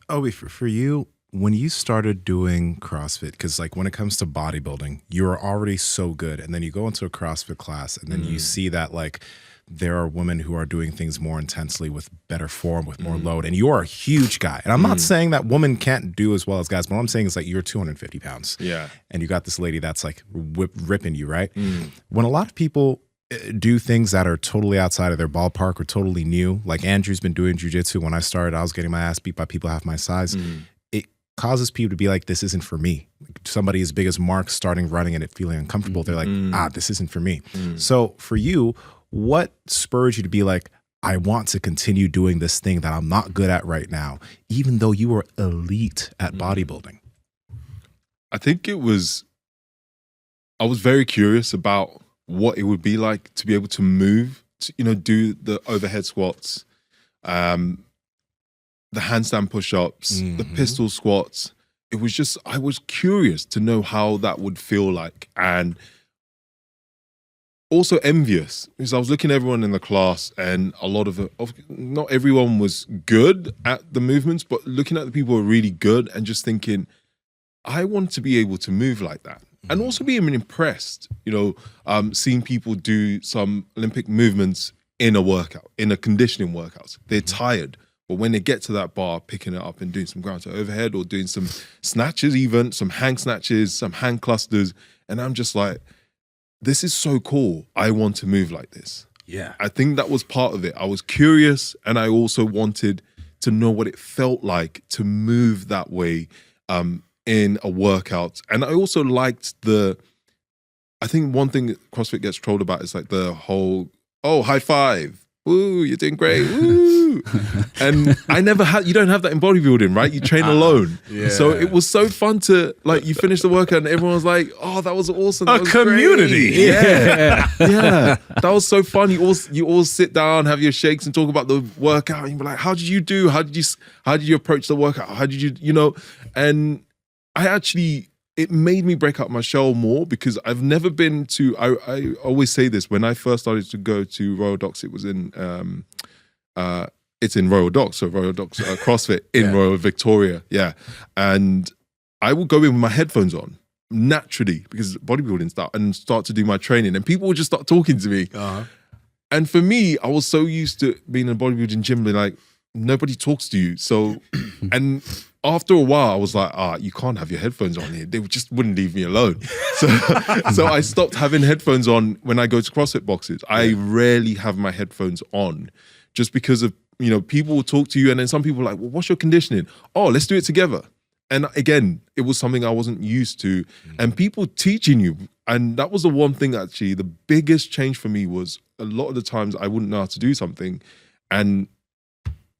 Obi, for you, when you started doing CrossFit, because like when it comes to bodybuilding, you're already so good, and then you go into a CrossFit class, and then you see that like there are women who are doing things more intensely with better form, with more load, and you're a huge guy. And I'm not saying that women can't do as well as guys, but what I'm saying is like you're 250 pounds. Yeah. And you got this lady that's like ripping you, right? When a lot of people do things that are totally outside of their ballpark or totally new, like Andrew's been doing jiu-jitsu. When I started, I was getting my ass beat by people half my size. It causes people to be like, this isn't for me. Like somebody as big as Mark starting running and it feeling uncomfortable, they're like, this isn't for me. So for you, what spurred you to be like, I want to continue doing this thing that I'm not good at right now, even though you were elite at bodybuilding? I think I was very curious about what it would be like to be able to move, to, do the overhead squats, the handstand push-ups, the pistol squats. It was just, I was curious to know how that would feel like, and also envious, because I was looking at everyone in the class, and a lot of not everyone was good at the movements, but looking at the people who were really good and just thinking, I want to be able to move like that. And also being impressed, seeing people do some Olympic movements in a workout, in a conditioning workout. They're tired, but when they get to that bar, picking it up and doing some ground to overhead or doing some snatches, even some hang snatches, some hand clusters. And I'm just like, this is so cool. I want to move like this. Yeah. I think that was part of it. I was curious, and I also wanted to know what it felt like to move that way in a workout. And I also liked I think one thing that CrossFit gets trolled about is like the whole, high five. Woo, you're doing great. Woo. And you don't have that in bodybuilding, right? You train alone. Yeah. So it was so fun to, like, you finish the workout and everyone was like, oh, that was awesome. That was community. Great. Yeah. Yeah. That was so fun. You all sit down, have your shakes and talk about the workout. And you're like, how did you do? How did you approach the workout? How did you, and it made me break out my shell more, because I've never been to, I always say this, when I first started to go to Royal Docks, it was in, it's in Royal Docks, so Royal Docks CrossFit in Royal Victoria, yeah. And I would go in with my headphones on, naturally, because bodybuilding start to do my training, and people would just start talking to me. And for me, I was so used to being in a bodybuilding gym, being like, nobody talks to you. So, and after a while, I was like, you can't have your headphones on here. They just wouldn't leave me alone. So I stopped having headphones on when I go to CrossFit boxes. I rarely have my headphones on, just because of, people will talk to you, and then some people are like, well, what's your conditioning? Oh, let's do it together. And again, it was something I wasn't used to. And people teaching you. And that was the one thing, actually, the biggest change for me was a lot of the times I wouldn't know how to do something, and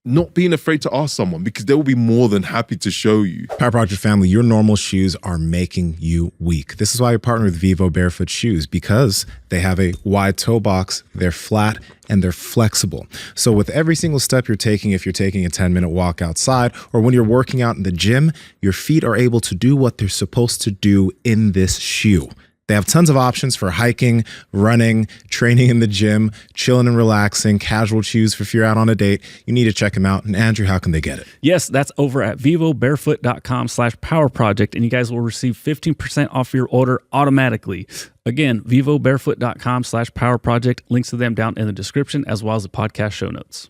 not being afraid to ask someone, because they will be more than happy to show you. Power Project family, your normal shoes are making you weak. This is why I partner with Vivo Barefoot Shoes, because they have a wide toe box, they're flat, and they're flexible. So with every single step you're taking, if you're taking a 10-minute walk outside, or when you're working out in the gym, your feet are able to do what they're supposed to do in this shoe. They have tons of options for hiking, running, training in the gym, chilling and relaxing, casual shoes for if you're out on a date. You need to check them out. And Andrew, how can they get it? Yes, that's over at vivobarefoot.com/powerproject, and you guys will receive 15% off your order automatically. Again, vivobarefoot.com/powerproject. Links to them down in the description, as well as the podcast show notes.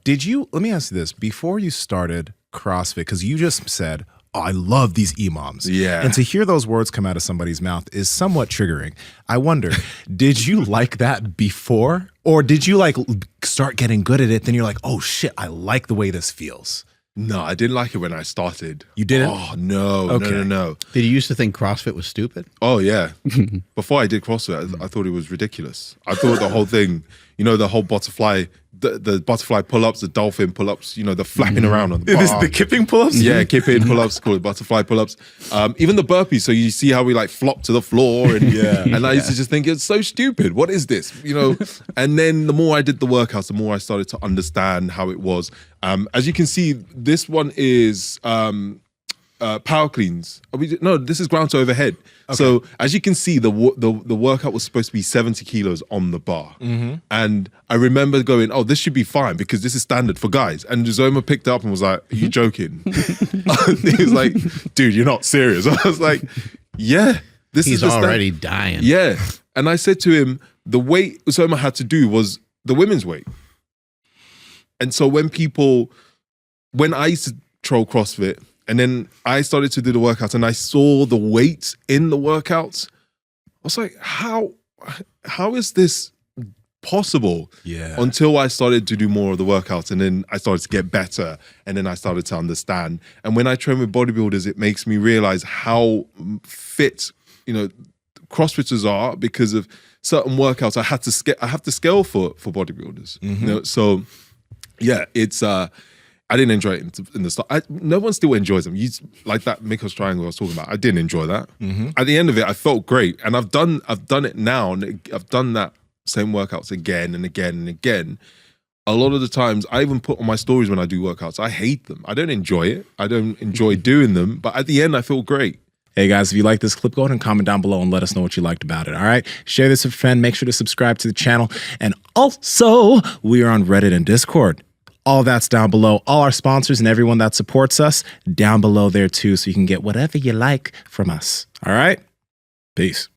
Let me ask you this, before you started CrossFit, because you just said, I love these imams. Yeah. And to hear those words come out of somebody's mouth is somewhat triggering. I wonder, did you like that before? Or did you like start getting good at it? Then you're like, oh shit, I like the way this feels. No, I didn't like it when I started. You didn't? Oh, no, okay. No. Did you used to think CrossFit was stupid? Oh, yeah. Before I did CrossFit, I thought it was ridiculous. I thought the whole thing, the whole butterfly, the butterfly pull-ups, the dolphin pull-ups, the flapping around on the bar. Is the kipping pull-ups? Yeah, kipping pull-ups, called butterfly pull-ups. Even the burpees, so you see how we like flop to the floor. And, and I used to just think, it's so stupid. What is this? And then the more I did the workouts, the more I started to understand how it was. As you can see, this one is power cleans. No, this is ground to overhead. Okay. So as you can see, the workout was supposed to be 70 kilos on the bar. And I remember going, oh, this should be fine because this is standard for guys. And Nsima picked it up and was like, are you joking? He was like, dude, you're not serious. I was like, yeah. He's already dying. Yeah. And I said to him, the weight Nsima had to do was the women's weight. And so when I used to troll CrossFit, and then I started to do the workouts and I saw the weights in the workouts, I was like, how is this possible? Yeah. Until I started to do more of the workouts, and then I started to get better, and then I started to understand. And when I train with bodybuilders, it makes me realize how fit, CrossFitters are because of certain workouts I have to scale for bodybuilders. So yeah, it's I didn't enjoy it in the start. No one still enjoys them. Like that Mikos triangle I was talking about. I didn't enjoy that. At the end of it, I felt great, and I've done it now, and I've done that same workouts again and again and again. A lot of the times, I even put on my stories when I do workouts, I hate them. I don't enjoy it. I don't enjoy doing them, but at the end, I feel great. Hey guys, if you like this clip, go ahead and comment down below and let us know what you liked about it, all right? Share this with a friend. Make sure to subscribe to the channel. And also, we are on Reddit and Discord. All that's down below. All our sponsors and everyone that supports us down below there too, so you can get whatever you like from us. All right? Peace.